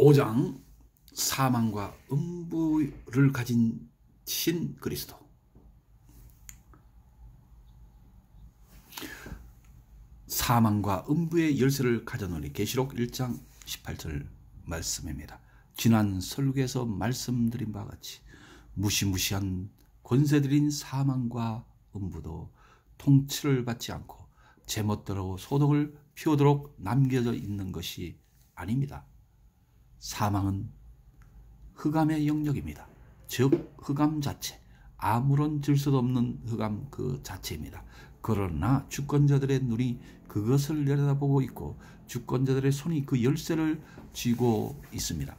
5장 사망과 음부를 가진 신 그리스도. 사망과 음부의 열쇠를 가져노니 계시록 1장 18절 말씀입니다. 지난 설교에서 말씀드린 바와 같이 무시무시한 권세들인 사망과 음부도 통치를 받지 않고 제멋대로 소동을 피우도록 남겨져 있는 것이 아닙니다. 사망은 흑암의 영역입니다. 즉 흑암 자체, 아무런 질서도 없는 흑암 그 자체입니다. 그러나 주권자들의 눈이 그것을 내려다보고 있고 주권자들의 손이 그 열쇠를 쥐고 있습니다.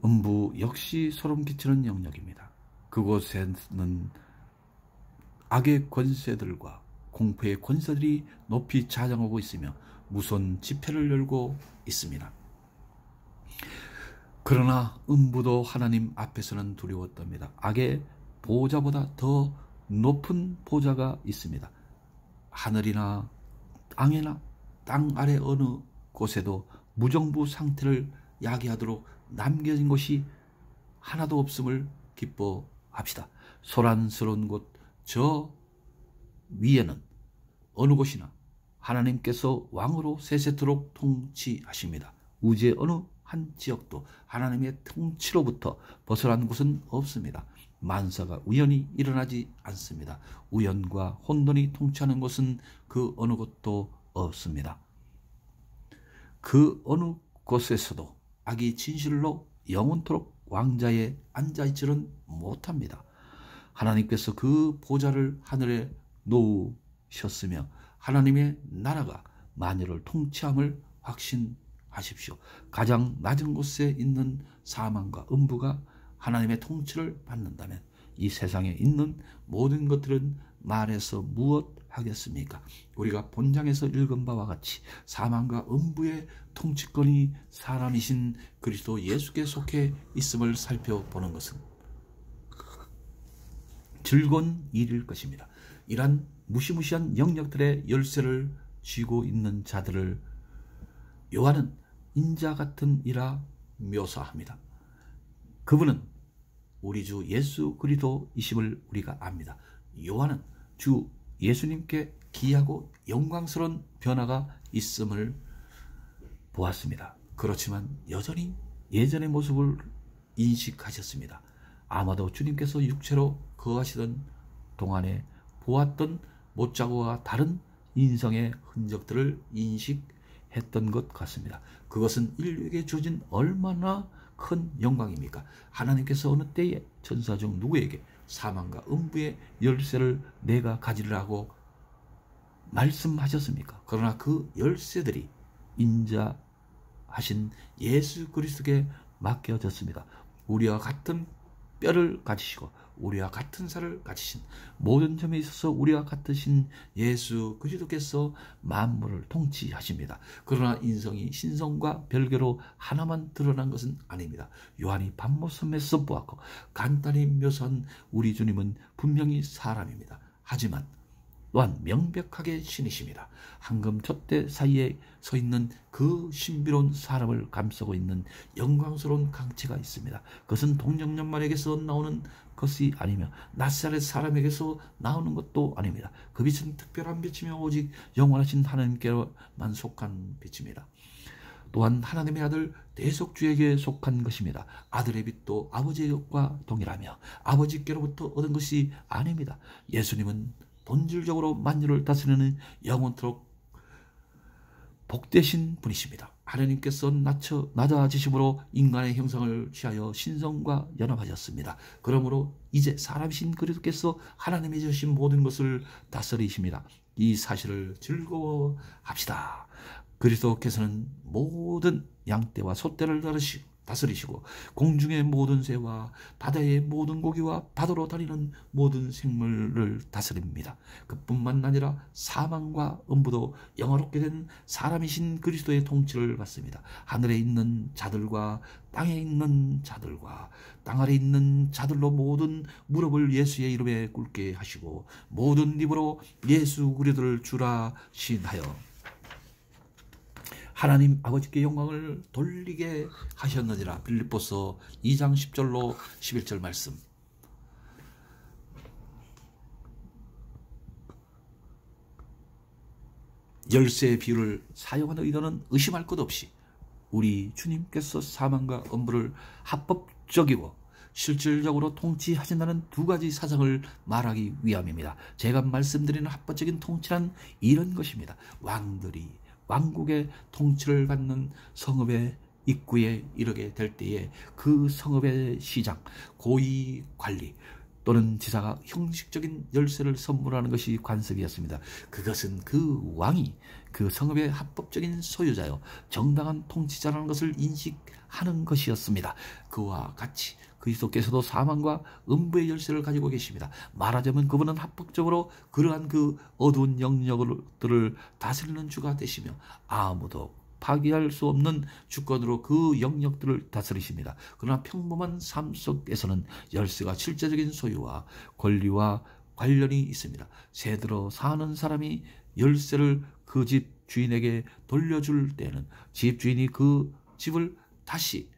음부 역시 소름 끼치는 영역입니다. 그곳에는 악의 권세들과 공포의 권세들이 높이 자장하고 있으며 무서운 집회를 열고 있습니다. 그러나 음부도 하나님 앞에서는 두려웠답니다. 악의 보좌보다 더 높은 보좌가 있습니다. 하늘이나 땅이나 땅 아래 어느 곳에도 무정부 상태를 야기하도록 남겨진 곳이 하나도 없음을 기뻐합시다. 소란스러운 곳 저 위에는 어느 곳이나 하나님께서 왕으로 세세토록 통치하십니다. 우주의 어느 한 지역도 하나님의 통치로부터 벗어난 곳은 없습니다. 만사가 우연히 일어나지 않습니다. 우연과 혼돈이 통치하는 곳은 그 어느 곳도 없습니다. 그 어느 곳에서도 악이 진실로 영원토록 왕자에 앉아있지는 못합니다. 하나님께서 그 보좌를 하늘에 놓으셨으며 하나님의 나라가 만유를 통치함을 확신하십시오. 가장 낮은 곳에 있는 사망과 음부가 하나님의 통치를 받는다면 이 세상에 있는 모든 것들은 말해서 무엇 하겠습니까? 우리가 본장에서 읽은 바와 같이 사망과 음부의 통치권이 사람이신 그리스도 예수께 속해 있음을 살펴보는 것은 즐거운 일일 것입니다. 이러한 무시무시한 영역들의 열쇠를 쥐고 있는 자들을 요한은 인자 같은 이라 묘사합니다. 그분은 우리 주 예수 그리스도이심을 우리가 압니다. 요한은 주 예수님께 귀하고 영광스러운 변화가 있음을 보았습니다. 그렇지만 여전히 예전의 모습을 인식하셨습니다. 아마도 주님께서 육체로 거하시던 동안에 보았던 못자국과 다른 인성의 흔적들을 인식했던 것 같습니다. 그것은 인류에게 주어진 얼마나 큰 영광입니까? 하나님께서 어느 때에 천사 중 누구에게 사망과 음부의 열쇠를 내가 가지라고 말씀하셨습니까? 그러나 그 열쇠들이 인자하신 예수 그리스도께 맡겨졌습니다. 우리와 같은 뼈를 가지시고 우리와 같은 살을 가지신 모든 점에 있어서 우리와 같으신 예수 그리스도께서 만물을 통치하십니다. 그러나 인성이 신성과 별개로 하나만 드러난 것은 아닙니다. 요한이 밤모섬에서 보았고 간단히 묘사한 우리 주님은 분명히 사람입니다. 하지만 또한 명백하게 신이십니다. 황금 촛대 사이에 서 있는 그 신비로운 사람을 감싸고 있는 영광스러운 강체가 있습니다. 그것은 동정녀말에게서 나오는 것이 아니며 낯살의 사람에게서 나오는 것도 아닙니다. 그 빛은 특별한 빛이며 오직 영원하신 하나님께만 속한 빛입니다. 또한 하나님의 아들 대속주에게 속한 것입니다. 아들의 빛도 아버지와 동일하며 아버지께로부터 얻은 것이 아닙니다. 예수님은 본질적으로 만유를 다스리는 영원토록 복되신 분이십니다. 하나님께서 낮아지심으로 인간의 형상을 취하여 신성과 연합하셨습니다. 그러므로 이제 사람이신 그리스도께서 하나님이 주신 모든 것을 다스리십니다. 이 사실을 즐거워합시다. 그리스도께서는 모든 양떼와 소떼를 다스리시고 공중의 모든 새와 바다의 모든 고기와 바다로 다니는 모든 생물을 다스립니다. 그뿐만 아니라 사망과 음부도 영화롭게 된 사람이신 그리스도의 통치를 받습니다. 하늘에 있는 자들과 땅에 있는 자들과 땅 아래 있는 자들로 모든 무릎을 예수의 이름에 꿇게 하시고 모든 입으로 예수 그리스도를 주라 시인하여 하나님 아버지께 영광을 돌리게 하셨느니라. 빌립보서 2장 10절로 11절 말씀. 열쇠의 비유를 사용하는 의도는 의심할 것 없이 우리 주님께서 사망과 음부를 합법적이고 실질적으로 통치하신다는 두 가지 사상을 말하기 위함입니다. 제가 말씀드리는 합법적인 통치란 이런 것입니다. 왕들이 왕국의 통치를 받는 성읍의 입구에 이르게 될 때에 그 성읍의 시장, 고위 관리 또는 지사가 형식적인 열쇠를 선물하는 것이 관습이었습니다. 그것은 그 왕이 그 성읍의 합법적인 소유자요 정당한 통치자라는 것을 인식하는 것이었습니다. 그와 같이 그리스도께서도 사망과 음부의 열쇠를 가지고 계십니다. 말하자면 그분은 합법적으로 그러한 그 어두운 영역들을 다스리는 주가 되시며 아무도 파기할 수 없는 주권으로 그 영역들을 다스리십니다. 그러나 평범한 삶 속에서는 열쇠가 실제적인 소유와 권리와 관련이 있습니다. 새들어 사는 사람이 열쇠를 그 집 주인에게 돌려줄 때는 집 주인이 그 집을 다시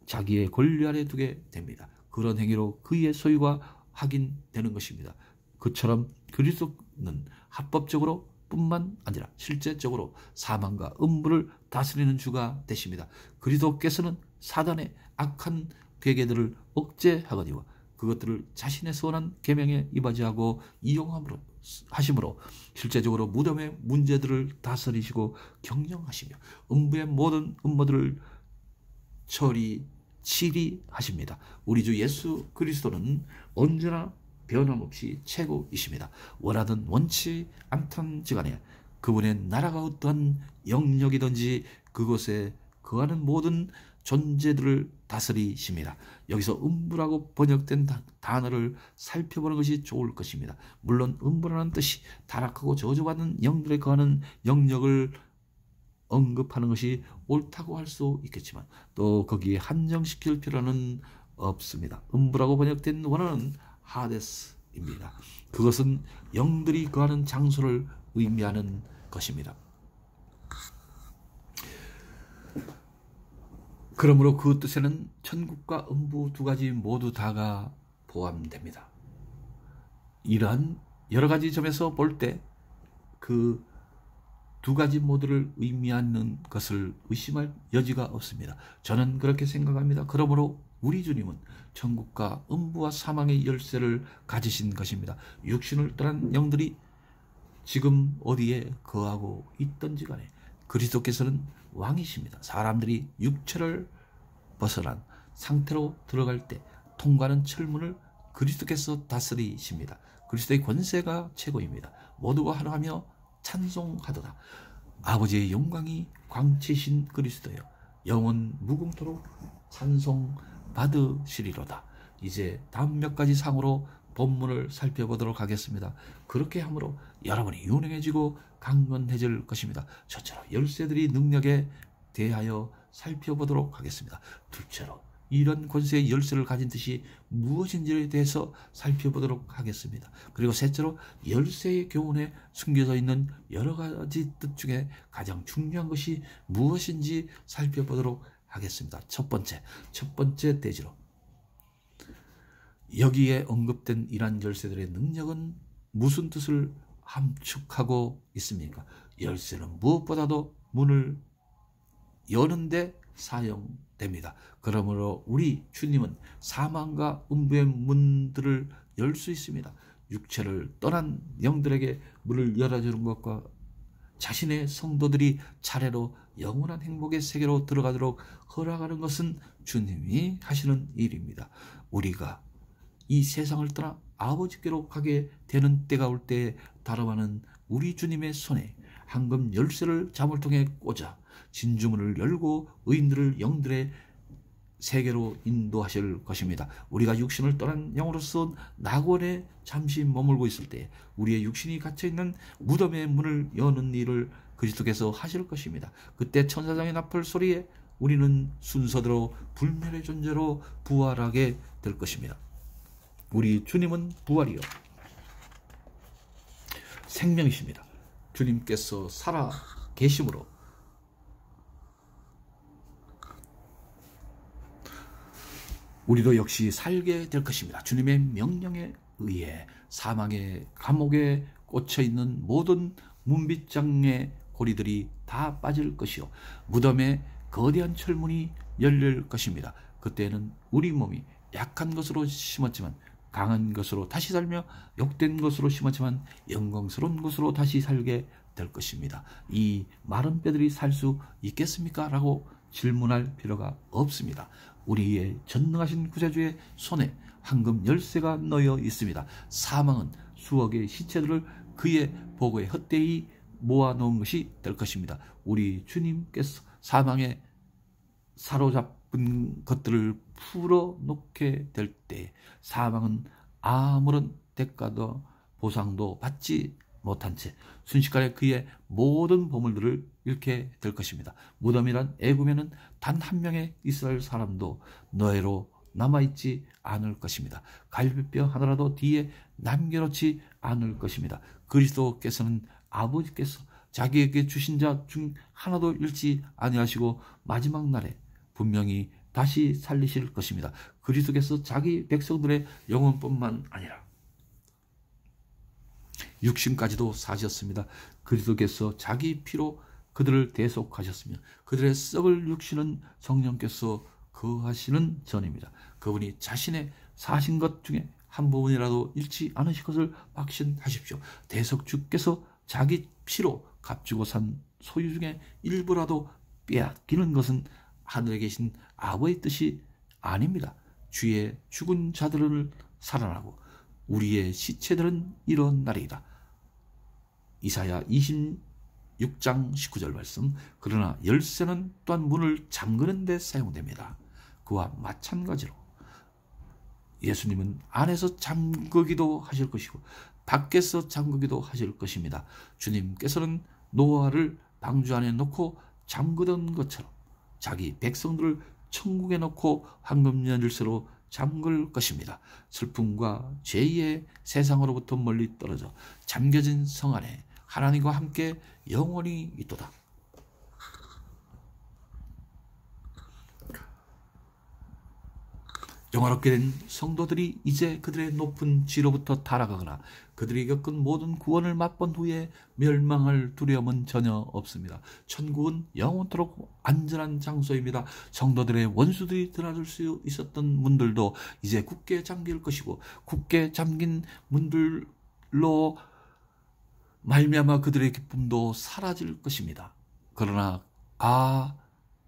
자기의 권리 아래 두게 됩니다. 그런 행위로 그의 소유가 확인되는 것입니다. 그처럼 그리스도는 합법적으로 뿐만 아니라 실제적으로 사망과 음부를 다스리는 주가 되십니다. 그리스도께서는 사단의 악한 계계들을 억제하거니와 그것들을 자신의 선한 계명에 이바지하고 이용하심으로 실제적으로 무덤의 문제들을 다스리시고 경영하시며 음부의 모든 음모들을 치리하십니다. 우리 주 예수 그리스도는 언제나 변함없이 최고이십니다. 원하든 원치 않던지간에 그분의 나라가 어떠한 영역이든지 그곳에 거하는 모든 존재들을 다스리십니다. 여기서 음부라고 번역된 단어를 살펴보는 것이 좋을 것입니다. 물론 음부라는 뜻이 타락하고 저주받는 영들에 거하는 영역을 언급하는 것이 옳다고 할 수 있겠지만 또 거기에 한정시킬 필요는 없습니다. 음부라고 번역된 원어는 하데스입니다. 그것은 영들이 거하는 장소를 의미하는 것입니다. 그러므로 그 뜻에는 천국과 음부 두 가지 모두 다가 포함됩니다. 이러한 여러 가지 점에서 볼 때 그 두 가지 모두를 의미하는 것을 의심할 여지가 없습니다. 저는 그렇게 생각합니다. 그러므로 우리 주님은 천국과 음부와 사망의 열쇠를 가지신 것입니다. 육신을 떠난 영들이 지금 어디에 거하고 있든지 간에 그리스도께서는 왕이십니다. 사람들이 육체를 벗어난 상태로 들어갈 때 통과하는 철문을 그리스도께서 다스리십니다. 그리스도의 권세가 최고입니다. 모두가 하나하며 찬송하도다. 아버지의 영광이 광채신 그리스도여 영원 무궁토록 찬송 받으시리로다. 이제 다음 몇 가지 상으로 본문을 살펴보도록 하겠습니다. 그렇게 함으로 여러분이 유능해지고 강건해질 것입니다. 첫째로 열쇠들이 능력에 대하여 살펴보도록 하겠습니다. 둘째로 이런 권세의 열쇠를 가진 뜻이 무엇인지에 대해서 살펴보도록 하겠습니다. 그리고 셋째로 열쇠의 교훈에 숨겨져 있는 여러 가지 뜻 중에 가장 중요한 것이 무엇인지 살펴보도록 하겠습니다. 첫 번째 대지로 여기에 언급된 이러한 열쇠들의 능력은 무슨 뜻을 함축하고 있습니까? 열쇠는 무엇보다도 문을 여는데 사용됩니다. 그러므로 우리 주님은 사망과 음부의 문들을 열 수 있습니다. 육체를 떠난 영들에게 문을 열어주는 것과 자신의 성도들이 차례로 영원한 행복의 세계로 들어가도록 허락하는 것은 주님이 하시는 일입니다. 우리가 이 세상을 떠나 아버지께로 가게 되는 때가 올 때에 다름하는 우리 주님의 손에 황금 열쇠를 잠을 통해 꽂아 진주문을 열고 의인들을 영들의 세계로 인도하실 것입니다. 우리가 육신을 떠난 영으로서 낙원에 잠시 머물고 있을 때 우리의 육신이 갇혀있는 무덤의 문을 여는 일을 그리스도께서 하실 것입니다. 그때 천사장의 나팔 소리에 우리는 순서대로 불멸의 존재로 부활하게 될 것입니다. 우리 주님은 부활이요 생명이십니다. 주님께서 살아 계심으로 우리도 역시 살게 될 것입니다. 주님의 명령에 의해 사망의 감옥에 꽂혀 있는 모든 문빗장의 고리들이 다 빠질 것이요 무덤에 거대한 철문이 열릴 것입니다. 그때는 우리 몸이 약한 것으로 심었지만 강한 것으로 다시 살며 욕된 것으로 심었지만 영광스러운 것으로 다시 살게 될 것입니다. 이 마른 뼈들이 살 수 있겠습니까? 라고 질문할 필요가 없습니다. 우리의 전능하신 구세주의 손에 황금 열쇠가 놓여 있습니다. 사망은 수억의 시체들을 그의 보고에 헛되이 모아놓은 것이 될 것입니다. 우리 주님께서 사망에 사로잡은 것들을 풀어놓게 될 때 사망은 아무런 대가도 보상도 받지 못한 채 순식간에 그의 모든 보물들을 잃게 될 것입니다. 무덤이란 애굽에는 단 한 명의 이스라엘 사람도 노예로 남아있지 않을 것입니다. 갈비뼈 하나라도 뒤에 남겨놓지 않을 것입니다. 그리스도께서는 아버지께서 자기에게 주신 자 중 하나도 잃지 아니하시고 마지막 날에 분명히 다시 살리실 것입니다. 그리스도께서 자기 백성들의 영혼뿐만 아니라 육신까지도 사셨습니다. 그리스도께서 자기 피로 그들을 대속하셨으며 그들의 썩을 육신은 성령께서 거하시는 전입니다. 그분이 자신의 사신 것 중에 한 부분이라도 잃지 않으실 것을 확신하십시오. 대속주께서 자기 피로 값주고 산 소유 중에 일부라도 빼앗기는 것은 하늘에 계신 아버지의 뜻이 아닙니다. 주의 죽은 자들을 살아나고 우리의 시체들은 이런 날이다. 이사야 26장 19절 말씀. 그러나 열쇠는 또한 문을 잠그는 데 사용됩니다. 그와 마찬가지로 예수님은 안에서 잠그기도 하실 것이고 밖에서 잠그기도 하실 것입니다. 주님께서는 노아를 방주 안에 놓고 잠그던 것처럼 자기 백성들을 천국에 놓고 황금 열쇠로 잠글 것입니다. 슬픔과 죄의 세상으로부터 멀리 떨어져 잠겨진 성 안에 하나님과 함께 영원히 있도다. 영화롭게 된 성도들이 이제 그들의 높은 지로부터 타락하거나 그들이 겪은 모든 구원을 맛본 후에 멸망할 두려움은 전혀 없습니다. 천국은 영원토록 안전한 장소입니다. 성도들의 원수들이 드나들 수 있었던 문들도 이제 굳게 잠길 것이고 굳게 잠긴 문들로 말미암아 그들의 기쁨도 사라질 것입니다. 그러나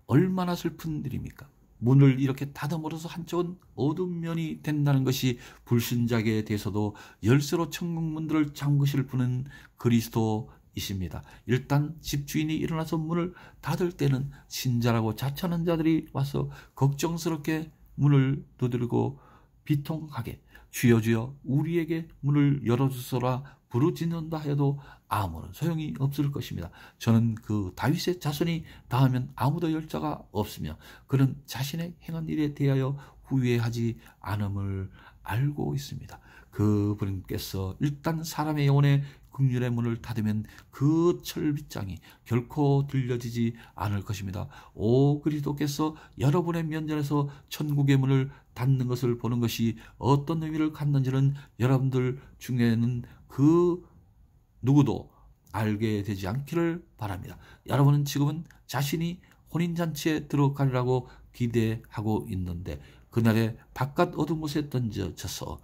얼마나 슬픈 일입니까? 문을 이렇게 닫아버려서 한쪽은 어두운 면이 된다는 것이 불신자에게 대해서도 열쇠로 천국 문들을 잠그실 분은 그리스도이십니다. 일단 집주인이 일어나서 문을 닫을 때는 신자라고 자처하는 자들이 와서 걱정스럽게 문을 두드리고 비통하게 주여 주여 우리에게 문을 열어주소라 부르짖는다 해도 아무런 소용이 없을 것입니다. 저는 그 다윗의 자손이 닿으면 아무도 열 자가 없으며 그는 자신의 행한 일에 대하여 후회하지 않음을 알고 있습니다. 그분께서 일단 사람의 영혼에 긍휼의 문을 닫으면 그 철빗장이 결코 들려지지 않을 것입니다. 오 그리스도께서 여러분의 면전에서 천국의 문을 닫는 것을 보는 것이 어떤 의미를 갖는지는 여러분들 중에는 그 누구도 알게 되지 않기를 바랍니다. 여러분은 지금은 자신이 혼인잔치에 들어가리라고 기대하고 있는데 그날에 바깥 어두운 곳에 던져져서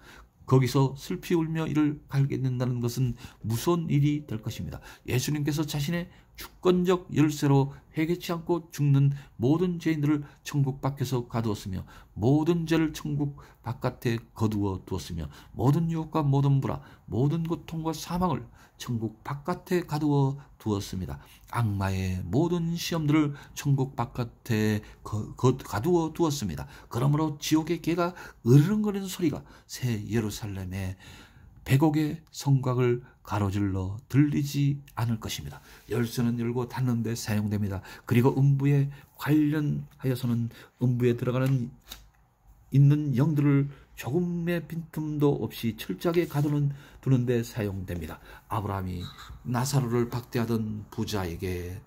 거기서 슬피 울며 이를 갈게 된다는 것은 무서운 일이 될 것입니다. 예수님께서 자신의 주권적 열쇠로 회개치 않고 죽는 모든 죄인들을 천국 밖에서 가두었으며 모든 죄를 천국 바깥에 거두어 두었으며 모든 유혹과 모든 불화 모든 고통과 사망을 천국 바깥에 가두어 두었습니다. 악마의 모든 시험들을 천국 바깥에 가두어 두었습니다. 그러므로 지옥의 개가 으르렁거리는 소리가 새 예루살렘의 백옥의 성곽을 가로질러 들리지 않을 것입니다. 열쇠는 열고 닫는 데 사용됩니다. 그리고 음부에 관련하여서는 음부에 들어가는 있는 영들을 조금의 빈틈도 없이 철저하게 가두는 데 사용됩니다. 아브라함이 나사로를 박대하던 부자에게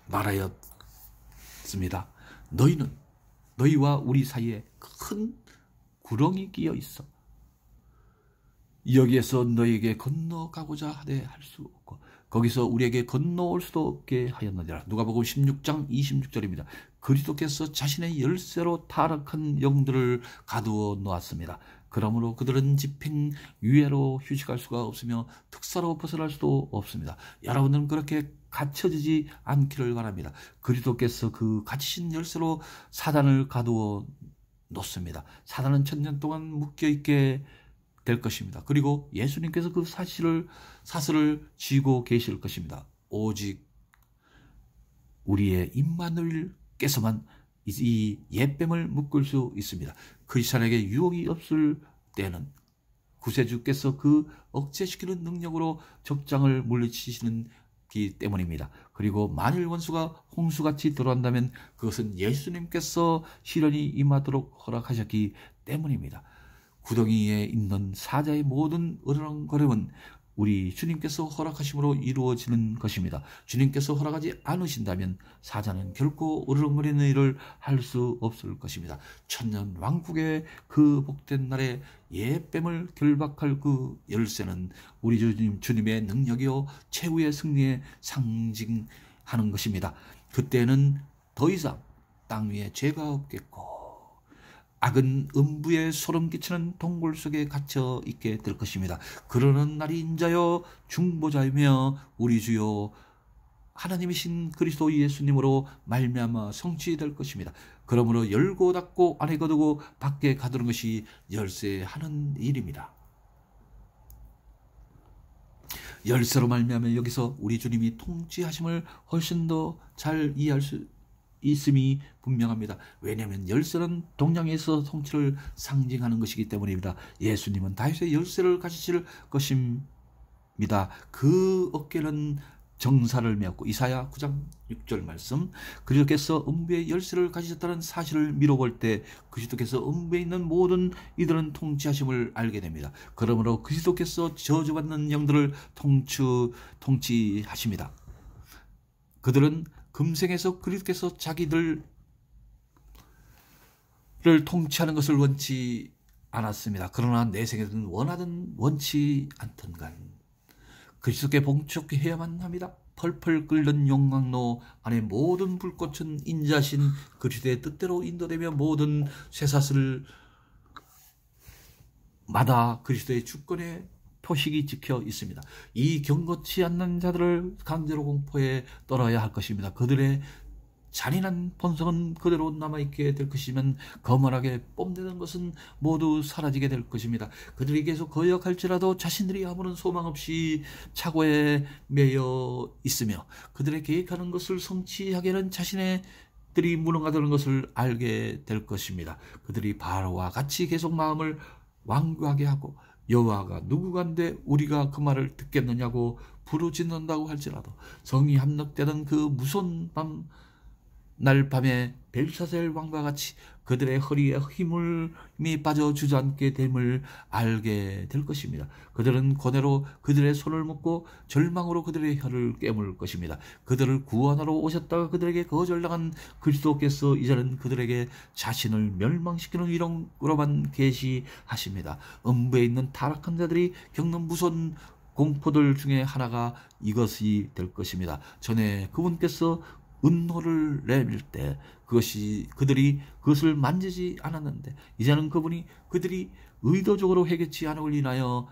말하여 말했습니다. 너희와 우리 사이에 큰 구렁이 끼어 있어. 여기에서 너희에게 건너가고자 하되 할 수 없고 거기서 우리에게 건너올 수도 없게 하였느니라. 누가복음 16장 26절입니다. 그리스도께서 자신의 열쇠로 타락한 영들을 가두어 놓았습니다. 그러므로 그들은 집행 유예로 휴식할 수가 없으며 특사로 벗어날 수도 없습니다. 여러분은 그렇게 갇혀지지 않기를 바랍니다. 그리스도께서 그 갇히신 열쇠로 사단을 가두어 놓습니다. 사단은 1000년 동안 묶여있게 될 것입니다. 그리고 예수님께서 그 사슬을 쥐고 계실 것입니다. 오직 우리의 임마누엘께서만 이 옛뱀을 묶을 수 있습니다. 크리스찬에게 유혹이 없을 때는 구세주께서 그 억제시키는 능력으로 적장을 물리치시는 기 때문입니다. 그리고 만일 원수가 홍수같이 들어온다면 그것은 예수님께서 시련이 임하도록 허락하셨기 때문입니다. 구덩이에 있는 사자의 모든 어렁거림은 우리 주님께서 허락하심으로 이루어지는 것입니다. 주님께서 허락하지 않으신다면 사자는 결코 어렁거리는 일을 할 수 없을 것입니다. 천년 왕국의 그 복된 날에 옛뱀을 결박할 그 열쇠는 우리 주님의 능력이요 최후의 승리에 상징하는 것입니다. 그때는 더 이상 땅 위에 죄가 없겠고 악은 음부에 소름 끼치는 동굴 속에 갇혀 있게 될 것입니다. 그러는 날이 인자여 중보자이며 우리 주요 하나님이신 그리스도 예수님으로 말미암아 성취될 것입니다. 그러므로 열고 닫고 안에 거두고 밖에 가두는 것이 열쇠하는 일입니다. 열쇠로 말미암아 여기서 우리 주님이 통치하심을 훨씬 더 잘 이해할 수 있음이 분명합니다. 왜냐하면 열쇠는 동양에서 통치를 상징하는 것이기 때문입니다. 예수님은 다윗의 열쇠를 가지실 것입니다. 그 어깨는 정사를 메었고 이사야 9장 6절 말씀 그리스도께서 음부의 열쇠를 가지셨다는 사실을 미뤄볼 때 그리스도께서 음부에 있는 모든 이들은 통치하심을 알게 됩니다. 그러므로 그리스도께서 저주받는 영들을 통치하십니다. 그들은 금생에서 그리스도께서 자기들을 통치하는 것을 원치 않았습니다. 그러나 내생에서는 원하든 원치 않던간 그리스도께 봉축해야만 합니다. 펄펄 끓는 용광로 안에 모든 불꽃은 인자신 그리스도의 뜻대로 인도되며 모든 쇠사슬마다 그리스도의 주권의 표식이 찍혀 있습니다. 이 경고치 않는 자들을 강제로 공포에 떨어야 할 것입니다. 그들의 잔인한 본성은 그대로 남아있게 될 것이면 거만하게 뽐내는 것은 모두 사라지게 될 것입니다. 그들이 계속 거역할지라도 자신들이 아무런 소망 없이 착오에 매여 있으며 그들의 계획하는 것을 성취하기에는 자신들이 무능하다는 것을 알게 될 것입니다. 그들이 바로와 같이 계속 마음을 완고하게 하고 여호와가 누구간데 우리가 그 말을 듣겠느냐고 부르짖는다고 할지라도 성이 함락되던 그 무서운 날 밤에 벨사셀 왕과 같이 그들의 허리에 힘이 빠져 주저앉게 됨을 알게 될 것입니다. 그들은 고뇌로 그들의 손을 묶고 절망으로 그들의 혀를 깨물 것입니다. 그들을 구원하러 오셨다가 그들에게 거절당한 그리스도께서 이제는 그들에게 자신을 멸망시키는 위력으로만 계시하십니다. 음부에 있는 타락한 자들이 겪는 무서운 공포들 중에 하나가 이것이 될 것입니다. 전에 그분께서 은호를 내밀 때 그들이 그것을 만지지 않았는데 이제는 그들이 의도적으로 회개치 않음을 인하여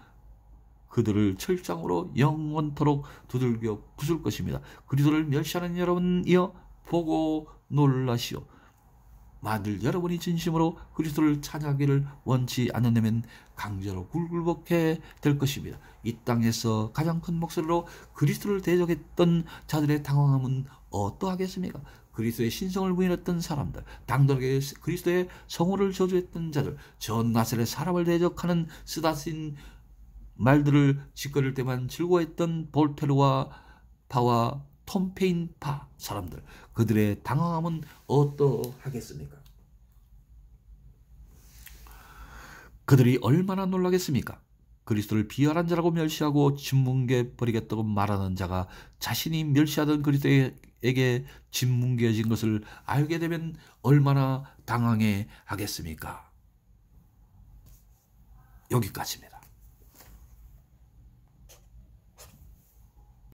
그들을 철장으로 영원토록 두들겨 부술 것입니다. 그리스도를 멸시하는 여러분이여 보고 놀라시오. 만일 여러분이 진심으로 그리스도를 찬양하기를 원치 않는다면 강제로 굴굴복해 될 것입니다. 이 땅에서 가장 큰 목소리로 그리스도를 대적했던 자들의 당황함은 어떠하겠습니까? 그리스도의 신성을 부인했던 사람들, 당돌하게 그리스도의 성호를 저주했던 자들, 전 나셀의 사람을 대적하는 쓰다쓴 말들을 짓거릴 때만 즐거워했던 볼테르와 파와 톰페인 파 사람들, 그들의 당황함은 어떠하겠습니까? 그들이 얼마나 놀라겠습니까? 그리스도를 비열한 자라고 멸시하고 짓뭉개 버리겠다고 말하는 자가 자신이 멸시하던 그리스도에게 짓뭉개진 것을 알게 되면 얼마나 당황해 하겠습니까? 여기까지입니다.